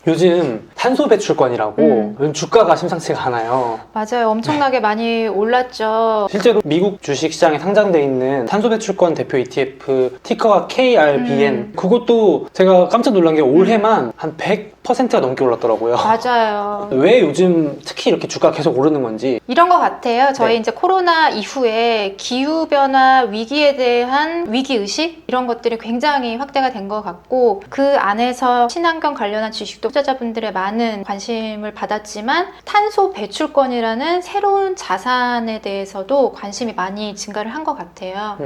요즘 탄소 배출권이라고 요즘 주가가 심상치가 않아요. 맞아요. 엄청나게 많이 올랐죠. 실제로 미국 주식시장에 상장돼 있는 탄소 배출권 대표 ETF 티커가 KRBN 그것도 제가 깜짝 놀란 게 올해만 한 100%가 넘게 올랐더라고요. 맞아요. 왜 요즘 특히 이렇게 주가가 계속 오르는 건지. 이런 것 같아요. 저희 네. 이제 코로나 이후에 기후변화 위기에 대한 위기의식? 이런 것들이 굉장히 확대가 된 것 같고, 그 안에서 친환경 관련한 주식도 투자자분들의 많은 관심을 받았지만, 탄소 배출권이라는 새로운 자산에 대해서도 관심이 많이 증가를 한 것 같아요.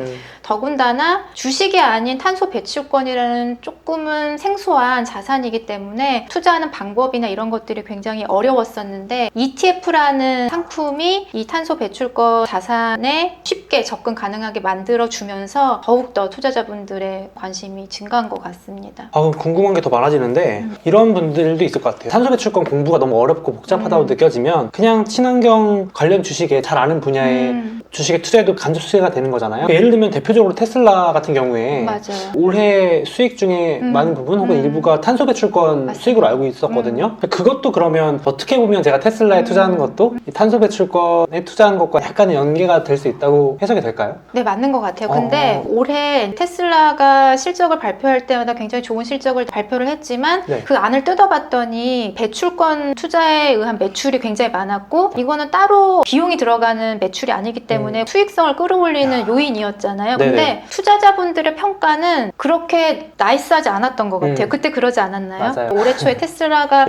더군다나 주식이 아닌 탄소 배출권이라는 조금은 생소한 자산이기 때문에 투자하는 방법이나 이런 것들이 굉장히 어려웠었는데, ETF라는 상품이 이 탄소 배출권 자산에 쉽게 접근 가능하게 만들어주면서 더욱더 투자자분들의 관심이 증가한 것 같습니다. 궁금한 게 더 많아지는데 이런 분들도 있을 것 같아요. 탄소 배출권 공부가 너무 어렵고 복잡하다고 느껴지면 그냥 친환경 관련 주식에 잘 아는 분야의 주식에 투자해도 간접 수익가 되는 거잖아요. 예를 들면 대표적으로 테슬라 같은 경우에 맞아요. 올해 수익 중에 많은 부분 혹은 일부가 탄소 배출권 맞습니다. 수익으로 알고 있었거든요. 그것도 그러면 어떻게 보면 제가 테슬라에 투자하는 것도 이 탄소 배출권에 투자한 것과 약간의 연계가 될 수 있다고 해석이 될까요? 네, 맞는 것 같아요. 근데 올해 테슬라가 실적을 발표할 때마다 굉장히 좋은 실적을 발표를 했지만 네. 그 안을 뜯어봤더니 배출권 투자에 의한 매출이 굉장히 많았고, 이거는 따로 비용이 들어가는 매출이 아니기 때문에 수익성을 끌어올리는 요인이었잖아요. 네네. 근데 투자자분들의 평가는 그렇게 나이스하지 않았던 것 같아요. 그때 그러지 않았나요? 맞아요. 올해 초에 테슬라가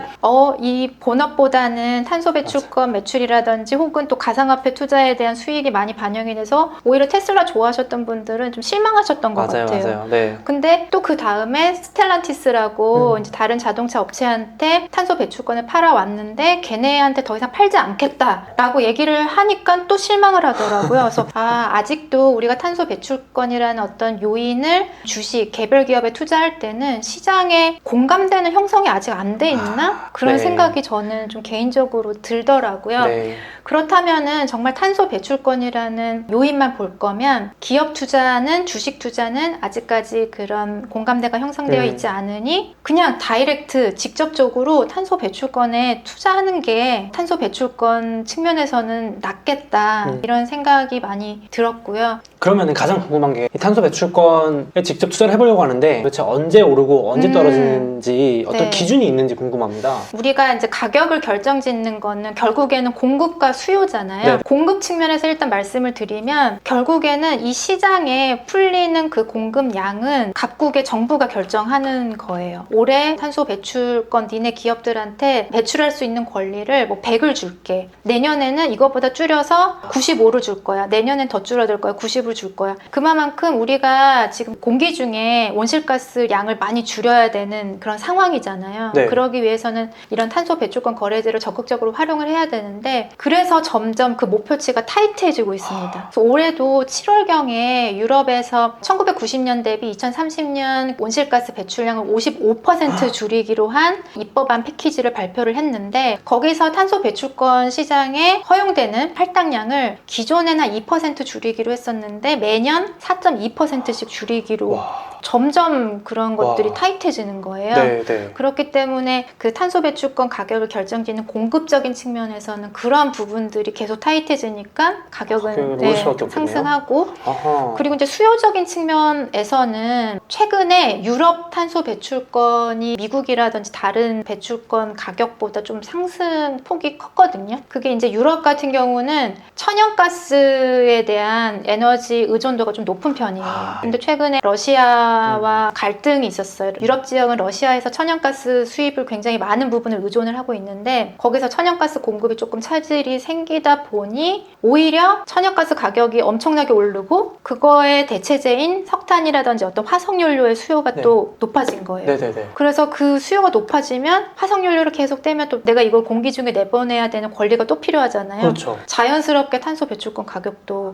이 본업보다는 탄소 배출권 매출이라든지 혹은 또 가상화폐 투자에 대한 수익이 많이 반영이 돼서 오히려 테슬라 좋아하셨던 분들은 좀 실망하셨던 것 같아요. 맞아요. 네. 근데 또 그 다음에 스텔란티스라고 이제 다른 자동차 업체한테 탄소 배출권을 팔아왔는데 걔네한테 더 이상 팔지 않겠다라고 얘기를 하니까 또 실망을 하더라고요. 그래서 아직도 우리가 탄소 배출권이라는 어떤 요인을 주식, 개별 기업에 투자할 때는 시장에 공감되는 형성이 아직 안 돼 있나? 그런 네. 생각이 저는 좀 개인적으로 들더라고요. 네. 그렇다면은 정말 탄소 배출권이라는 요인만 볼 거면 기업 투자는, 주식 투자는 아직까지 그런 공감대가 형성되어 있지 않으니 그냥 다이렉트 직접적으로 탄소 배출권에 투자하는 게 탄소 배출권 측면에서는 낫겠다 이런 생각이 많이 들었고요. 그러면 가장 궁금한 게 이 탄소 배출권에 직접 투자를 해보려고 하는데 도대체 언제 오르고 언제 떨어지는지 어떤 네. 기준이 있는지 궁금합니다. 우리가 이제 가격을 결정짓는 거는 결국에는 공급과 수요잖아요. 네. 공급 측면에서 일단 말씀을 드리면 결국에는 이 시장에 풀리는 그 공급량은 각국의 정부가 결정하는 거예요. 올해 탄소 배출권 니네 기업들한테 배출할 수 있는 권리를 뭐 100을 줄게. 내년에는 이거보다 줄여서 95를 줄 거야. 내년엔 더 줄어들 거야. 90을 줄 거야. 그만큼 우리가 지금 공기 중에 온실가스 양을 많이 줄여야 되는 그런 상황이잖아요. 네. 그러기 위해서는 이런 탄소 배출권 거래제를 적극적으로 활용을 해야 되는데 그래서 점점 그 목표치가 타이트해지고 있습니다. 그래서 올해도 7월경에 유럽에서 1990년 대비 2030년 온실가스 배출량을 55% 줄이기로 한 입법안 패키지를 발표를 했는데 거기서 탄소 배출권 시장에 허용되는 할당량을 기존에는 한 2% 줄이기로 했었는데 매년 4.2%씩 줄이기로 점점 그런 것들이 타이트해지는 거예요. 네. 그렇기 때문에 그 탄소 배출권 가격을 결정짓는 공급적인 측면에서는 그러한 부분들이 계속 타이트해지니까 가격은 오를 수밖에 없겠네요. 상승하고 아하. 그리고 이제 수요적인 측면에서는 최근에 유럽 탄소 배출권이 미국이라든지 다른 배출권 가격보다 좀 상승 폭이 컸거든요. 그게 이제 유럽 같은 경우는 천연가스에 대한 에너지 의존도가 좀 높은 편이에요. 근데 최근에 러시아와 갈등이 있었어요. 유럽 지역은 러시아에서 천연가스 수입을 굉장히 많은 부분을 의존을 하고 있는데 거기서 천연가스 공급이 조금 차질이 생기다 보니 오히려 천연가스 가격이 엄청나게 오르고 그거의 대체제인 석탄이라든지 어떤 화석연료의 수요가 또 높아진 거예요. 네네네. 그래서 그 수요가 높아지면 화석연료를 계속 떼면 또 내가 이걸 공기 중에 내보내야 되는 권리가 또 필요하잖아요. 그렇죠. 자연스럽게 탄소 배출권 가격도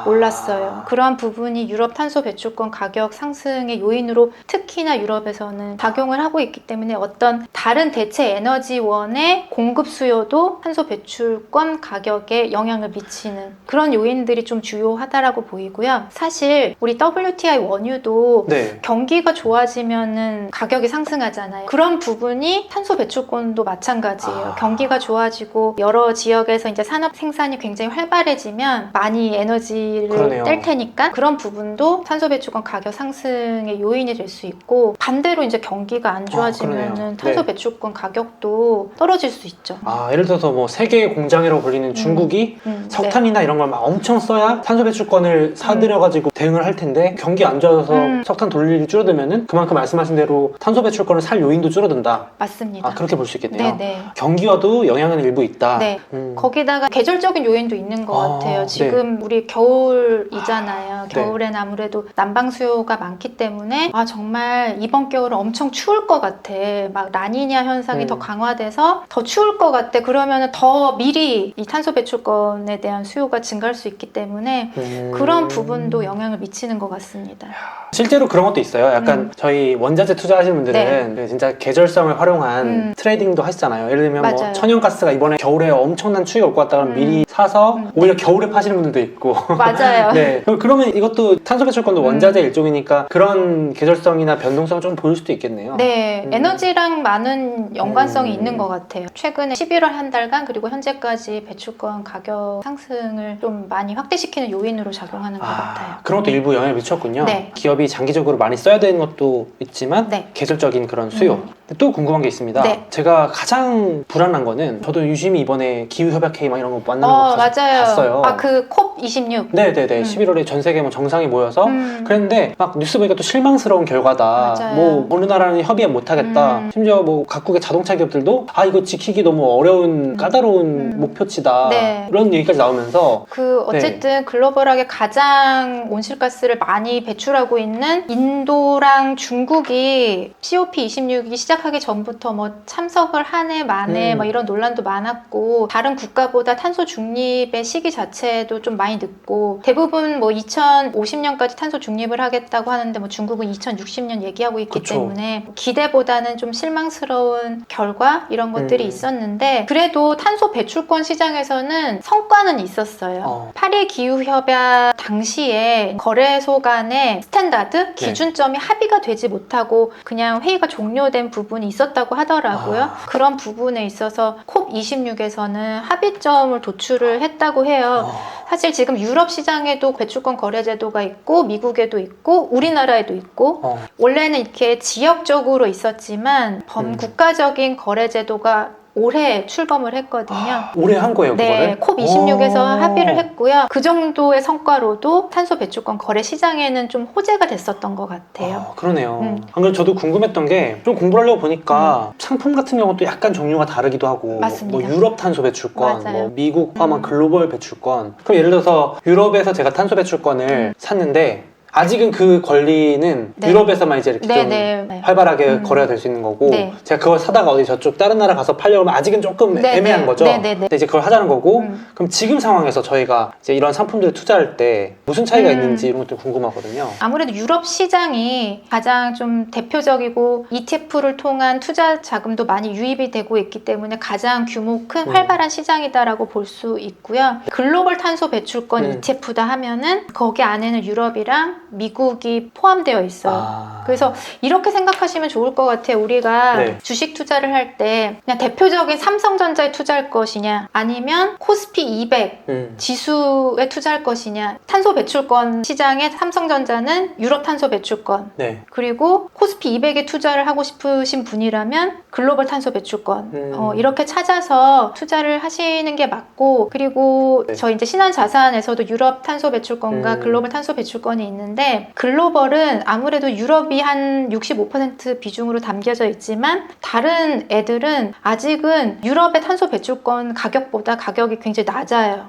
올랐어요. 그러한 부분이 유럽 탄소 배출권 가격 상승 상승의 요인으로 특히나 유럽에서는 작용을 하고 있기 때문에 어떤 다른 대체 에너지원의 공급 수요도 탄소 배출권 가격에 영향을 미치는 그런 요인들이 좀 주요하다라고 보이고요. 사실 우리 WTI 원유도 네. 경기가 좋아지면은 가격이 상승하잖아요. 그런 부분이 탄소 배출권도 마찬가지예요. 경기가 좋아지고 여러 지역에서 이제 산업 생산이 굉장히 활발해지면 많이 에너지를 그러네요. 뗄 테니까 그런 부분도 탄소 배출권 가격 상승의 요인이 될 수 있고 반대로 이제 경기가 안 좋아지면은 그러네요. 탄소 네. 배출권 가격도 떨어질 수 있죠. 예를 들어서 뭐 세계 공장이라고 불리는 중국이 석탄이나 이런 걸 막 엄청 써야 탄소 배출권을 사들여가지고 대응을 할 텐데 경기 안 좋아져서 석탄 돌릴 일이 줄어들면은 그만큼 말씀하신 대로 탄소 배출권을 살 요인도 줄어든다. 맞습니다. 그렇게 볼 수 있겠네요. 네네. 경기와도 영향은 일부 있다. 네. 거기다가 계절적인 요인도 있는 것 같아요. 지금 우리 겨울이잖아요. 겨울엔 아무래도 난방 수요가 많기 때문에 정말 이번 겨울은 엄청 추울 것 같아. 막 라니냐 현상이 더 강화돼서 더 추울 것 같아. 그러면 더 미리 이 탄소 배출권에 대한 수요가 증가할 수 있기 때문에 그런 부분도 영향을 미치는 것 같습니다. 실제로 그런 것도 있어요. 약간 저희 원자재 투자하시는 분들은 진짜 계절성을 활용한 트레이딩도 하시잖아요. 예를 들면 뭐 천연가스가 이번에 겨울에 엄청난 추위가 올 것 같다 그러면 미리 사서 오히려 겨울에 파시는 분들도 있고. 맞아요. 네. 그러면 이것도 탄소 배출권도 원자재 일종이니까 그런 계절성이나 변동성을 좀 보일 수도 있겠네요. 네. 에너지랑 많은 연관성이 있는 것 같아요. 최근에 11월 한 달간 그리고 현재까지 배출권 가격 상승을 좀 많이 확대시키는 요인으로 작용하는 것 같아요. 그런 것도 일부 영향을 미쳤군요. 네. 기업이 장기적으로 많이 써야 되는 것도 있지만 계절적인 그런 수요. 또 궁금한 게 있습니다. 네. 제가 가장 불안한 거는 저도 유심히 이번에 기후협약회의 막 이런 거 만나는 거 맞아요. 봤어요. 그 COP26. 네네네. 11월에 전 세계 뭐 정상이 모여서 그랬는데 막 뉴스 보니까 또 실망스러운 결과다. 맞아요. 뭐 어느 나라는 협의에 못하겠다. 심지어 뭐 각국의 자동차 기업들도 이거 지키기 너무 어려운 까다로운 목표치다. 네. 이런 얘기까지 나오면서 어쨌든 글로벌하게 가장 온실가스를 많이 배출하고 있는 인도랑 중국이 COP26이 시작하기 전부터 뭐 참석을 하네 마네 뭐 이런 논란도 많았고 다른 국가보다 탄소 중립의 시기 자체도 좀 많이 늦고 대부분 뭐 2050년까지 탄소 중립을 하겠다고 하는데 뭐 중국은 2060년 얘기하고 있기 때문에 기대보다는 좀 실망스러운 결과 이런 것들이 있었는데 그래도 탄소 배출권 시장에서는 성과는 있었어요. 파리 기후협약 당시에 거래소 간의 스탠다드 기준점이 합의가 되지 못하고 그냥 회의가 종료된 부분이 있었다고 하더라고요. 그런 부분에 있어서 COP26에서는 합의점을 도출을 했다고 해요. 사실 지금 유럽 시장에도 배출권 거래 제도가 있고 미국에도 있고 우리나라에도 있고 원래는 이렇게 지역적으로 있었지만 범국가적인 거래 제도가 올해 출범을 했거든요. 올해 한 거예요, 네, 그거를? COP26에서 합의를 했고요. 그 정도의 성과로도 탄소 배출권 거래 시장에는 좀 호재가 됐었던 것 같아요. 그러네요. 안 그래도 저도 궁금했던 게 좀 공부를 하려고 보니까 상품 같은 경우도 약간 종류가 다르기도 하고 맞습니다. 뭐 유럽 탄소 배출권, 맞아요. 뭐 미국 포함한 글로벌 배출권. 그럼 예를 들어서 유럽에서 제가 탄소 배출권을 샀는데 아직은 그 권리는 유럽에서만 이제 이렇게 좀 활발하게 거래가 될 수 있는 거고 제가 그걸 사다가 어디 저쪽 다른 나라 가서 팔려고 하면 아직은 조금 애매한 거죠. 근데 이제 그걸 하자는 거고 그럼 지금 상황에서 저희가 이제 이런 상품들을 투자할 때 무슨 차이가 있는지 이런 것도 궁금하거든요. 아무래도 유럽 시장이 가장 좀 대표적이고 ETF를 통한 투자 자금도 많이 유입이 되고 있기 때문에 가장 규모 큰 활발한 시장이다라고 볼 수 있고요. 글로벌 탄소 배출권 ETF다 하면은 거기 안에는 유럽이랑 미국이 포함되어 있어요. 그래서 이렇게 생각하시면 좋을 것 같아요. 우리가 주식 투자를 할 때 그냥 대표적인 삼성전자에 투자할 것이냐 아니면 코스피 200 지수에 투자할 것이냐. 탄소 배출권 시장에 삼성전자는 유럽 탄소 배출권 그리고 코스피 200에 투자를 하고 싶으신 분이라면 글로벌 탄소 배출권 이렇게 찾아서 투자를 하시는 게 맞고 그리고 저희 이제 신한자산에서도 유럽 탄소 배출권과 글로벌 탄소 배출권이 있는데 글로벌은 아무래도 유럽이 한 65% 비중으로 담겨져 있지만 다른 애들은 아직은 유럽의 탄소 배출권 가격보다 가격이 굉장히 낮아요.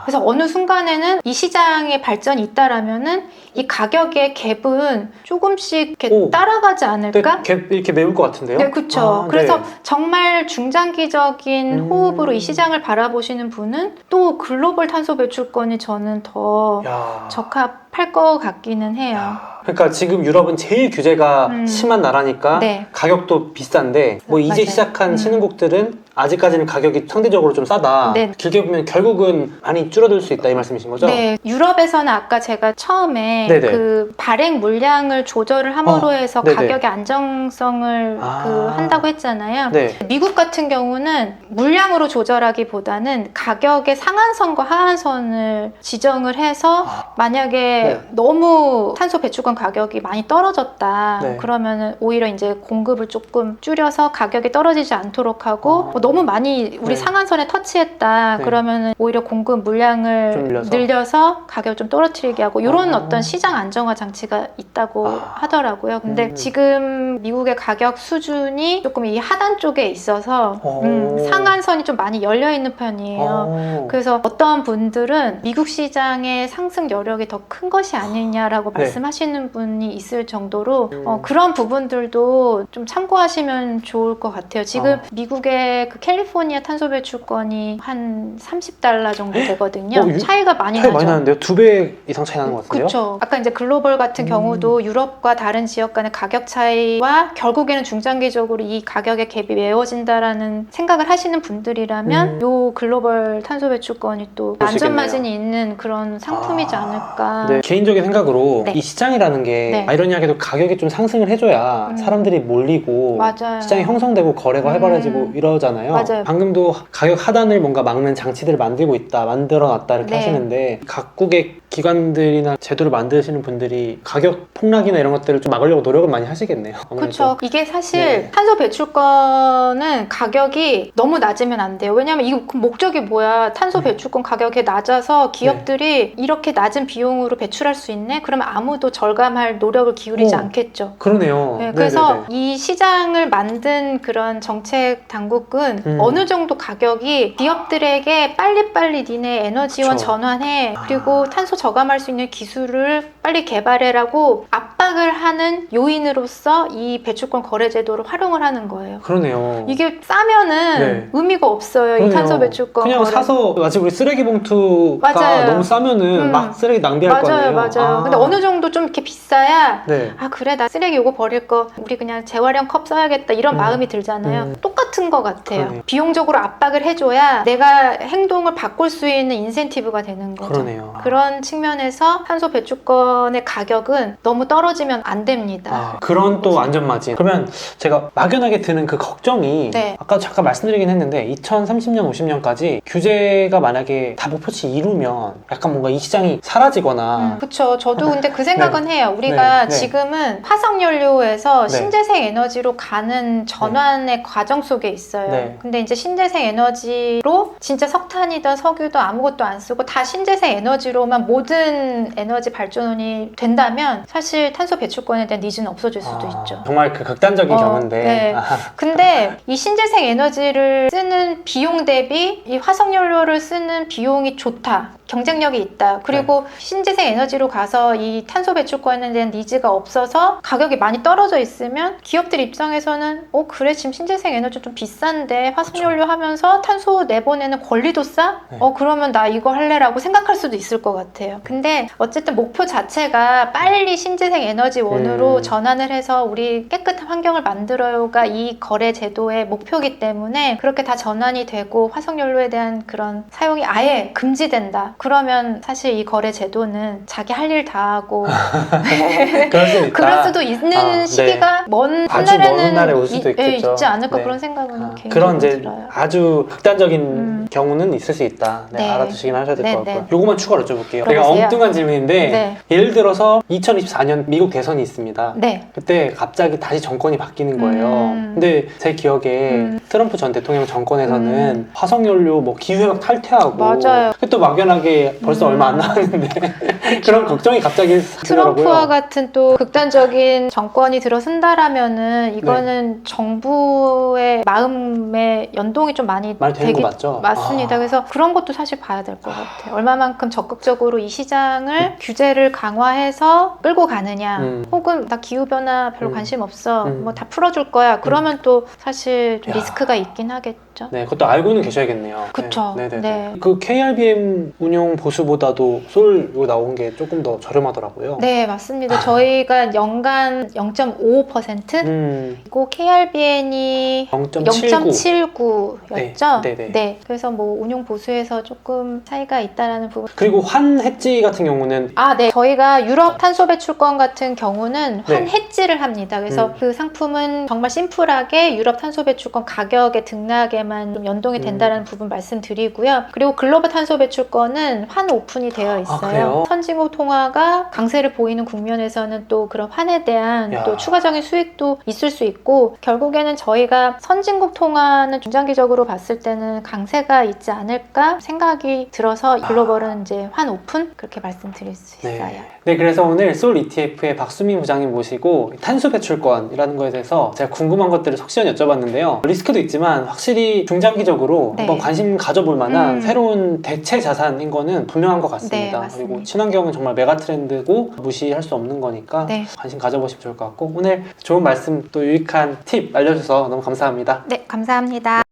그래서 어느 순간에는 이 시장에 발전이 있다라면은 이 가격의 갭은 조금씩 이렇게 따라가지 않을까? 갭 이렇게 메울 것 같은데요? 네, 그렇죠. 그래서 정말 중장기적인 호흡으로 이 시장을 바라보시는 분은 또 글로벌 탄소 배출권이 저는 더 적합할 것 같기는 해요. 그러니까 지금 유럽은 제일 규제가 심한 나라니까 네. 가격도 비싼데 뭐 이제 맞아요. 시작한 신흥국들은 아직까지는 가격이 상대적으로 좀 싸다. 네. 길게 보면 결국은 많이 줄어들 수 있다 이 말씀이신 거죠? 네, 유럽에서는 아까 제가 처음에 네네. 그 발행 물량을 조절을 함으로 해서 네네. 가격의 안정성을 한다고 했잖아요. 네. 미국 같은 경우는 물량으로 조절하기보다는 가격의 상한선과 하한선을 지정을 해서 만약에 네. 너무 탄소 배출권 가격이 많이 떨어졌다. 네. 그러면은 오히려 이제 공급을 조금 줄여서 가격이 떨어지지 않도록 하고 너무 많이 우리 네. 상한선에 터치했다. 네. 그러면은 오히려 공급 물량을 좀 늘려서 가격을 좀 떨어뜨리게 하고 이런 아. 어떤 시장 안정화 장치가 있다고 하더라고요. 근데 지금 미국의 가격 수준이 조금 이 하단 쪽에 있어서 상한선이 좀 많이 열려 있는 편이에요. 그래서 어떤 분들은 미국 시장의 상승 여력이 더 큰 것이 아니냐라고 네. 말씀하시는 분이 있을 정도로 그런 부분들도 좀 참고하시면 좋을 것 같아요. 지금 미국의 그 캘리포니아 탄소 배출권이 한 $30 정도 되거든요. 차이가 많이 차이 나죠. 많이 나는데요? 2배 이상 차이 나는 것 같은데요? 그렇죠. 아까 이제 글로벌 같은 경우도 유럽과 다른 지역 간의 가격 차이와 결국에는 중장기적으로 이 가격의 갭이 메워진다라는 생각을 하시는 분들이라면 요 글로벌 탄소 배출권이 또 그럴 수 안전 있겠네요. 마진이 있는 그런 상품이지 않을까. 네, 개인적인 생각으로 네. 이 시장이라는 게 네. 아이러니하게도 가격이 좀 상승을 해줘야 사람들이 몰리고 맞아요. 시장이 형성되고 거래가 활발해지고 이러잖아요. 맞아요. 방금도 가격 하단을 뭔가 막는 장치들을 만들어 놨다 이렇게 네. 하시는데 각국의 기관들이나 제도를 만드시는 분들이 가격 폭락이나 이런 것들을 좀 막으려고 노력을 많이 하시겠네요. 아무래도. 그렇죠. 이게 사실 네. 탄소 배출권은 가격이 너무 낮으면 안 돼요. 왜냐하면 이 목적이 뭐야? 탄소 배출권 가격이 낮아서 기업들이 이렇게 낮은 비용으로 배출할 수 있네? 그러면 아무도 절감할 노력을 기울이지 않겠죠. 그러네요. 네, 그래서 네네네. 이 시장을 만든 그런 정책 당국은 어느 정도 가격이 기업들에게 빨리빨리 니네 에너지원 그쵸. 전환해 그리고 탄소 저감할 수 있는 기술을 빨리 개발해라고 압박을 하는 요인으로서 이 배출권 거래 제도를 활용을 하는 거예요. 그러네요. 이게 싸면은 네. 의미가 없어요. 이 그러네요. 탄소 배출권 그냥 거래. 사서 마치 우리 쓰레기 봉투가 맞아요. 너무 싸면은 막 쓰레기 낭비할 거 아니에요. 맞아요. 근데 어느 정도 좀 이렇게 비싸야 네. 아 그래 나 쓰레기 요거 버릴 거 우리 그냥 재활용 컵 써야겠다 이런 마음이 들잖아요. 똑같은 것 같아요. 그러네요. 비용적으로 압박을 해줘야 내가 행동을 바꿀 수 있는 인센티브가 되는 거죠. 그러네요. 그런 측면에서 탄소 배출권의 가격은 너무 떨어지면 안 됩니다. 그런 또 안전마진. 그러면 제가 막연하게 드는 그 걱정이 네. 아까 잠깐 말씀드리긴 했는데 2030년, 50년까지 규제가 만약에 다 목표치 이루면 약간 뭔가 이 시장이 사라지거나 그렇죠. 저도 근데 그 생각은 해요. 우리가 네. 지금은 화석연료에서 네. 신재생 에너지로 가는 전환의 과정 속에 있어요. 네. 근데 이제 신재생 에너지로 진짜 석탄이든 석유든 아무것도 안 쓰고 다 신재생 에너지로만 모든 에너지 발전원이 된다면 사실 탄소 배출권에 대한 니즈는 없어질 수도 있죠. 정말 그 극단적인 경우인데 네. 근데 이 신재생 에너지를 쓰는 비용 대비 이 화석연료를 쓰는 비용이 좋다. 경쟁력이 있다. 그리고 신재생 에너지로 가서 이 탄소 배출권에 대한 니즈가 없어서 가격이 많이 떨어져 있으면 기업들 입장에서는 그래 지금 신재생 에너지 좀 비싼데 화석연료 하면서 탄소 내보내는 권리도 싸? 그러면 나 이거 할래라고 생각할 수도 있을 것 같아요. 근데 어쨌든 목표 자체가 빨리 신재생 에너지원으로 전환을 해서 우리 깨끗한 환경을 만들어요가 이 거래 제도의 목표이기 때문에 그렇게 다 전환이 되고 화석연료에 대한 그런 사용이 아예 금지된다. 그러면 사실 이 거래 제도는 자기 할 일 다 하고 그럴 수도 있는 시기가 먼 아주 훗날에는 먼 날 올 수도 있겠죠. 있지 않을까 네. 그런 생각은 개인적으로 그런 이제 들어요. 아주 극단적인 경우는 있을 수 있다. 네, 네. 알아두시긴 하셔야 될 것 네, 같고요. 네. 요거만 추가로 여쭤볼게요. 되게 물어보세요. 엉뚱한 질문인데 네. 예를 들어서 2024년 미국 대선이 있습니다. 네. 그때 갑자기 다시 정권이 바뀌는 거예요. 근데 제 기억에 트럼프 전 대통령 정권에서는 화석연료 뭐 기후회복 탈퇴하고 맞아요. 또 막연하게 벌써 얼마 안 남았는데 그런 걱정이 갑자기 트럼프와 들더라고요. 같은 또 극단적인 정권이 들어선다라면은 이거는 정부의 마음에 연동이 좀 많이 되는 거 맞죠? 맞습니다. 그래서 그런 것도 사실 봐야 될 것 같아요. 얼마만큼 적극적으로 이 시장을 규제를 강화해서 끌고 가느냐, 혹은 나 기후 변화 별로 관심 없어, 뭐 다 풀어줄 거야. 그러면 또 사실 좀 리스크가 있긴 하겠죠. 네, 그것도 알고는 계셔야겠네요. 그쵸. 네, 네, 네. 그 KRBM 운용 보수보다도 솔로 나온 게 조금 더 저렴하더라고요. 네, 맞습니다. 저희가 연간 0.55%? 그리고 KRBN이 0.79였죠? 네. 그래서 뭐 운용 보수에서 조금 차이가 있다라는 부분. 그리고 환 해지 같은 경우는 네. 저희가 유럽 탄소 배출권 같은 경우는 환 네. 해지를 합니다. 그래서 그 상품은 정말 심플하게 유럽 탄소 배출권 가격의 등락에만 좀 연동이 된다는 부분 말씀드리고요. 그리고 글로벌 탄소 배출권은 환 오픈이 되어 있어요. 그래요? 선진국 통화가 강세를 보이는 국면에서는 또 그런 환에 대한 야. 또 추가적인 수익도 있을 수 있고, 결국에는 저희가 선진국 통화는 중장기적으로 봤을 때는 강세가 있지 않을까 생각이 들어서 글로벌은 이제 환 오픈 그렇게 말씀드릴 수 있어요. 네, 그래서 오늘 솔 ETF의 박수민 부장님 모시고 탄소 배출권이라는 거에 대해서 제가 궁금한 것들을 속 시원히 여쭤봤는데요. 리스크도 있지만 확실히 중장기적으로 네. 한번 관심 가져볼 만한 새로운 대체 자산인 거는 분명한 것 같습니다. 네, 맞습니다. 그리고 친환경은 정말 메가 트렌드고 무시할 수 없는 거니까 네. 관심 가져보시면 좋을 것 같고, 오늘 좋은 말씀 또 유익한 팁 알려주셔서 너무 감사합니다. 네, 감사합니다.